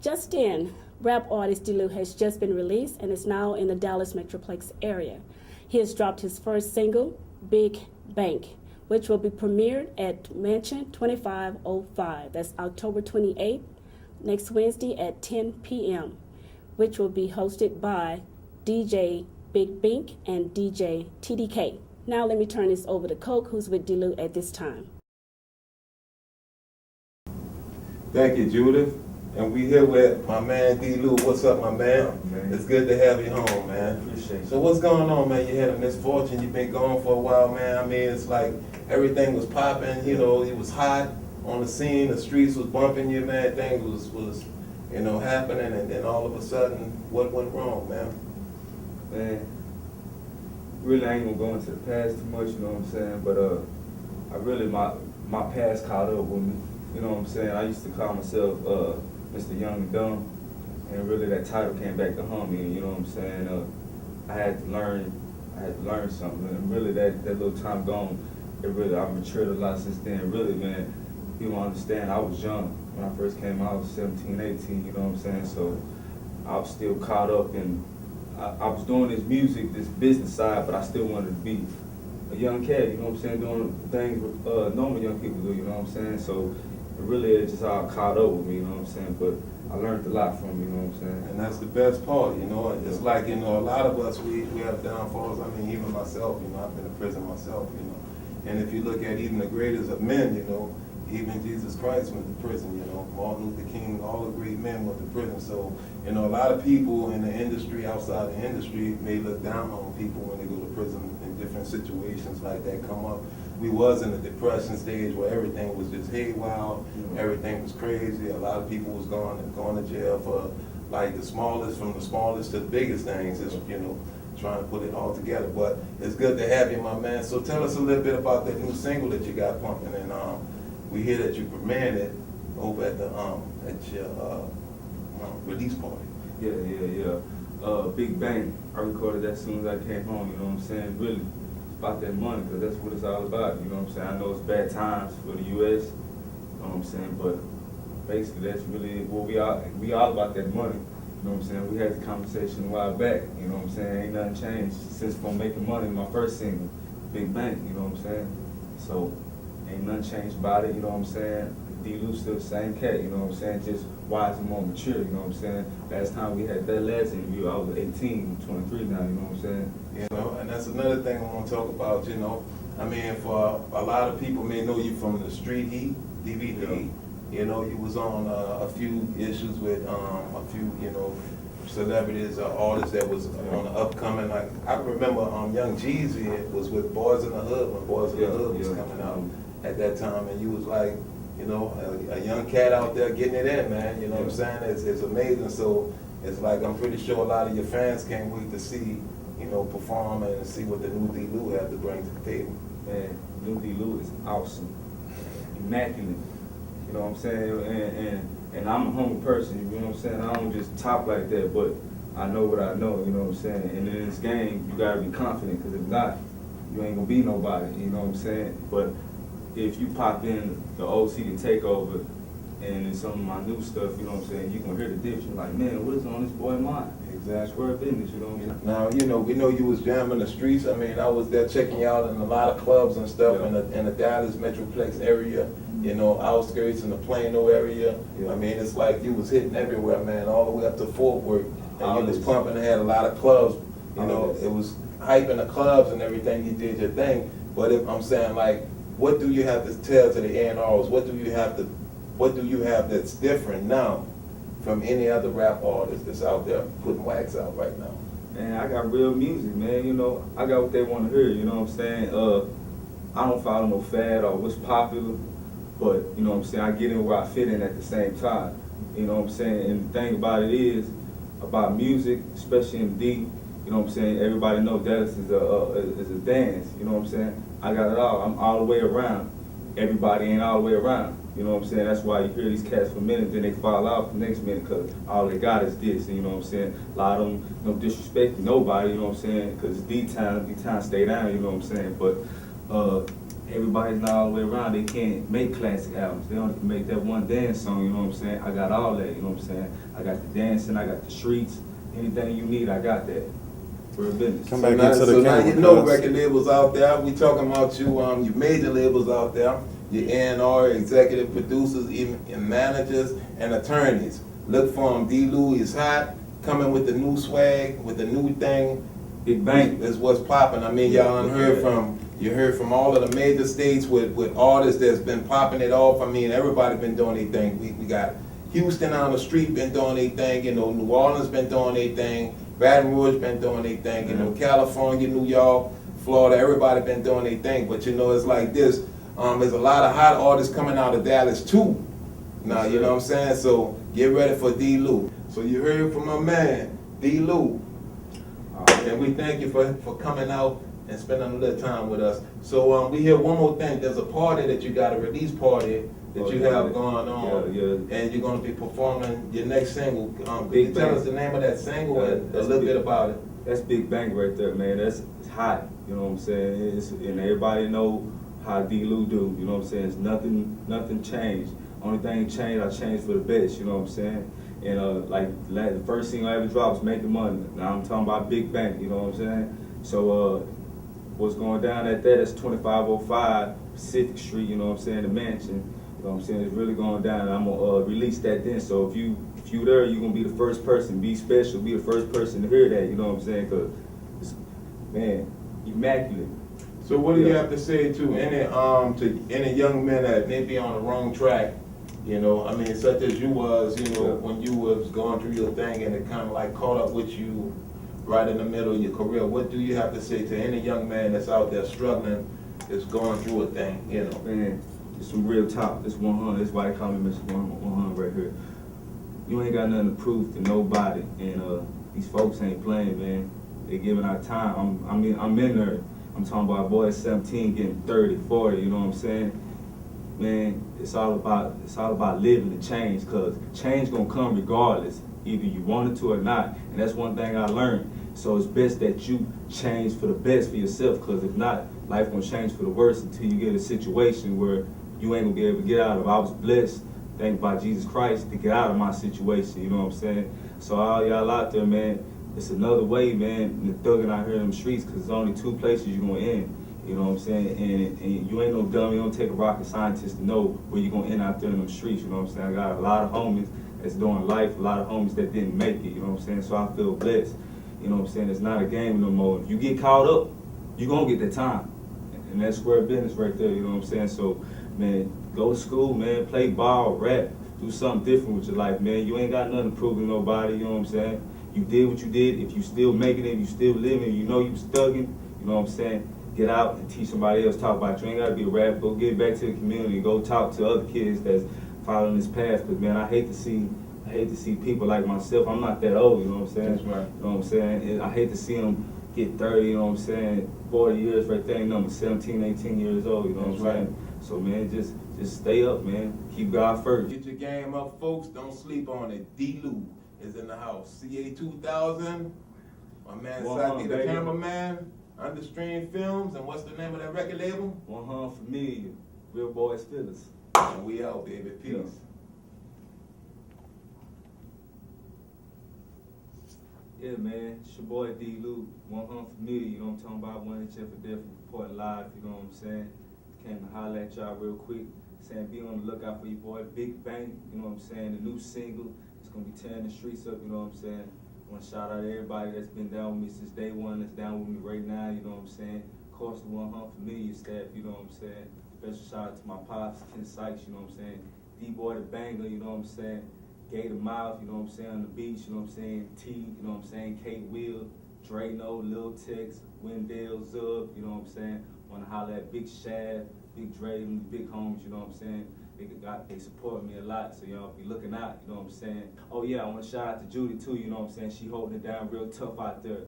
Just in, rap artist D-Lou has just been released and is now in the Dallas Metroplex area. He has dropped his first single, Big Bank, which will be premiered at Mansion 2505. That's October 28th, next Wednesday at 10 p.m., which will be hosted by DJ Big Bink and DJ TDK. Now let me turn this over to Coke, who's with D-Lou at this time. Thank you, Judith. And we here with my man D-Lou. What's up, my man? It's good to have you home, man. Appreciate you. So what's going on, man? You had a misfortune. You've been gone for a while, man. I mean, it's like everything was popping. You know, it was hot on the scene. The streets was bumping you, man. Things was happening. And then all of a sudden, what went wrong, man? Man, really I ain't gonna go into the past too much, you know what I'm saying? But I really, my past caught up with me. You know what I'm saying? I used to call myself Mr. Young and Dumb, and really that title came back to haunt me. You know what I'm saying? I had to learn something, and really that little time gone, I matured a lot since then. Really, man, you don't understand. I was young when I first came out. I was 17, 18. You know what I'm saying? So I was still caught up in. I was doing this music, this business side, but I still wanted to be a young cat. You know what I'm saying? Doing things normal young people do. You know what I'm saying? So. Really, it's just all caught up with me, you know what I'm saying? But I learned a lot from you, know what I'm saying? And that's the best part, you know? It's like, a lot of us, we have downfalls. I mean, even myself, I've been in prison myself, And if you look at even the greatest of men, even Jesus Christ went to prison, Martin Luther King, all the great men went to prison. So, a lot of people in the industry, outside the industry, may look down on people when they go to prison in different situations like that come up. We was in the depression stage where everything was just haywire, everything was crazy. A lot of people was going to jail for like from the smallest to the biggest things, just, trying to put it all together. But it's good to have you, my man. So tell us a little bit about that new single that you got pumping, and we hear that you premiered it over at your release party. Yeah. Big Bang. I recorded that as soon as I came home, you know what I'm saying? Really. About that money, because that's what it's all about, you know what I'm saying? I know it's bad times for the U.S., you know what I'm saying, but basically that's really what we all about that money, you know what I'm saying? We had the conversation a while back, you know what I'm saying? Ain't nothing changed since from making money, my first single, Big Bank, you know what I'm saying? So, ain't nothing changed about it, you know what I'm saying? D-Lou still the same cat, you know what I'm saying? Just wise and more mature, you know what I'm saying? Last time we had that last interview, I was 18, 23 now, you know what I'm saying? And that's another thing I want to talk about, I mean, for a lot of people may know you from the Street Heat DVD. You was on a few issues with a few, celebrities or artists that was on the upcoming. Like I remember Young Jeezy was with Boys in the Hood when Boys in the Hood was coming out at that time, and you was like, a young cat out there getting it in, man. You know what I'm saying? It's amazing. So it's like I'm pretty sure a lot of your fans can't wait to see, perform and see what the new D-Lou have to bring to the table. Man, new D-Lou is awesome, immaculate. You know what I'm saying? And I'm a humble person. You know what I'm saying? I don't just talk like that, but I know what I know. You know what I'm saying? And in this game, you gotta be confident, because if not, you ain't gonna be nobody. You know what I'm saying? But if you pop in the OC to take over, and in some of my new stuff, you know what I'm saying, you gonna hear the difference. You're like, man, what is on this boy's mind? Exactly. Square business, you know what I'm saying? Now, we know you was jamming the streets. I mean, I was there checking you out in a lot of clubs and stuff in the Dallas Metroplex area, outskirts in the Plano area. I mean, it's like you was hitting everywhere, man, all the way up to Fort Worth. And you was pumping and had a lot of clubs. It was hyping the clubs and everything. You did your thing. But if I'm saying, like, what do you have to tell to the A&Rs? What do you have that's different now from any other rap artist that's out there putting wax out right now? Man, I got real music, man. I got what they want to hear, you know what I'm saying? I don't follow no fad or what's popular, but, you know what I'm saying, I get in where I fit in at the same time. You know what I'm saying? And the thing about it is, about music, especially in D, you know what I'm saying, everybody knows Dallas is a dance, you know what I'm saying? I got it all. I'm all the way around. Everybody ain't all the way around. You know what I'm saying? That's why you hear these cats for a minute, then they fall out the next minute, because all they got is this. And you know what I'm saying? A lot of them don't disrespect nobody, you know what I'm saying? Because D-Town stay down, you know what I'm saying? But everybody's not all the way around. They can't make classic albums. They only can make that one dance song, you know what I'm saying? I got all that, you know what I'm saying? I got the dancing, I got the streets. Anything you need, I got that. Real business. Come So back now, into the so now camera, you know cuz. record labels out there. We talking about you, your major labels out there, your A&R, executive producers, even your managers and attorneys. Look for them. D. Lou is hot, coming with the new swag, with the new thing. Big Bang. Is what's popping. I mean, y'all done heard from, you heard from all of the major states with artists that's been popping it off. I mean, everybody been doing their thing. We got Houston on the street been doing their thing, you know, New Orleans been doing their thing, Baton Rouge been doing their thing, you know, California, New York, Florida, everybody been doing their thing. But you know, it's like this, there's a lot of hot artists coming out of Dallas too. Now, you know what I'm saying? So get ready for D. Lou. So you heard from my man, D. Lou. And we thank you for coming out and spending a little time with us. So we hear one more thing. There's a party that you got, a release party that you have going on. Yeah. And you're going to be performing your next single. Could Big you tell Bang. us the name of that single and a That's little Big- bit about it? That's Big Bang right there, man. That's it's hot, you know what I'm saying? And everybody know how D. Lou do, you know what I'm saying? It's nothing changed. Only thing changed, I changed for the best, you know what I'm saying? And the first single I ever dropped was Making Money. Now I'm talking about Big Bang, you know what I'm saying? So what's going down at that is 2505 Pacific Street, you know what I'm saying, the mansion. You know what I'm saying? It's really going down, and I'm gonna release that then. So if you there, you're gonna be the first person. Be special. Be the first person to hear that. You know what I'm saying? Cause it's, man, immaculate. So what do you Yeah. have to say to any young men that may be on the wrong track? You know, I mean, such as you was, you know, Yeah. when you was going through your thing and it kind of like caught up with you right in the middle of your career. What do you have to say to any young man that's out there struggling, that's going through a thing, you know? Man, it's some real top. It's 100. That's why they call me Mr. 100 right here. You ain't got nothing to prove to nobody, and these folks ain't playing, man. They giving our time. I'm in there. I'm talking about boys 17 getting 30, 40. You know what I'm saying? Man, it's all about living the change, cause change gonna come regardless, either you want it to or not. And that's one thing I learned. So it's best that you change for the best for yourself, cause if not, life gonna change for the worse until you get a situation where you ain't gonna be able to get out of. I was blessed, thank by Jesus Christ, to get out of my situation. You know what I'm saying? So all y'all out there, man, it's another way, man, the thugging out here in them streets, cause there's only two places you're gonna end. You know what I'm saying? And you ain't no dummy, you don't take a rocket scientist to know where you're gonna end out there in them streets, you know what I'm saying? I got a lot of homies that's doing life, a lot of homies that didn't make it, you know what I'm saying? So I feel blessed. You know what I'm saying? It's not a game no more. If you get caught up, you gonna get that time. And that's square business right there, you know what I'm saying? So, man, go to school, man, play ball, rap, do something different with your life, man. You ain't got nothing to prove to nobody, you know what I'm saying? You did what you did. If you still making it, you still living, you know you was thugging, you know what I'm saying? Get out and teach somebody else, talk about you. Ain't gotta be a rapper. Go get back to the community. Go talk to other kids that's following this path. Cause man, I hate to see people like myself. I'm not that old, you know what I'm saying? That's right. You know what I'm saying? And I hate to see them get 30, you know what I'm saying? 40 years right there, you know, I'm 17, 18 years old, you know That's what I'm right. saying? So man, just stay up, man. Keep God first. Get your game up, folks. Don't sleep on it. D. Lou is in the house. CA 2000. My man Saki, the baby. cameraman. Understream Films. And what's the name of that record label? 100 Familiar. Real Boys Phyllis. And we out, baby. Peace. Yeah, man, it's your boy D. Lou, 100 Familiar, you know what I'm talking about, 1HF for Death, reporting live, you know what I'm saying? Came to holler at y'all real quick, saying be on the lookout for your boy, Big Bang, you know what I'm saying? The new single, it's gonna be tearing the streets up, you know what I'm saying? I wanna shout out to everybody that's been down with me since day one, that's down with me right now, you know what I'm saying? Of course, the 100 Familiar staff, you know what I'm saying? Special shout out to my pops, Ken Sykes, you know what I'm saying? D-Boy the Banger, you know what I'm saying? Gator Mouth, you know what I'm saying, on the beach, you know what I'm saying, T, you know what I'm saying, K Will, Drano, Lil Tex, Wendell Zub, you know what I'm saying, wanna holler at Big Shad, Big Dre, them big homies, you know what I'm saying, they support me a lot, so y'all be looking out, you know what I'm saying. Oh yeah, I wanna shout out to Judy too, you know what I'm saying, she holding it down real tough out there,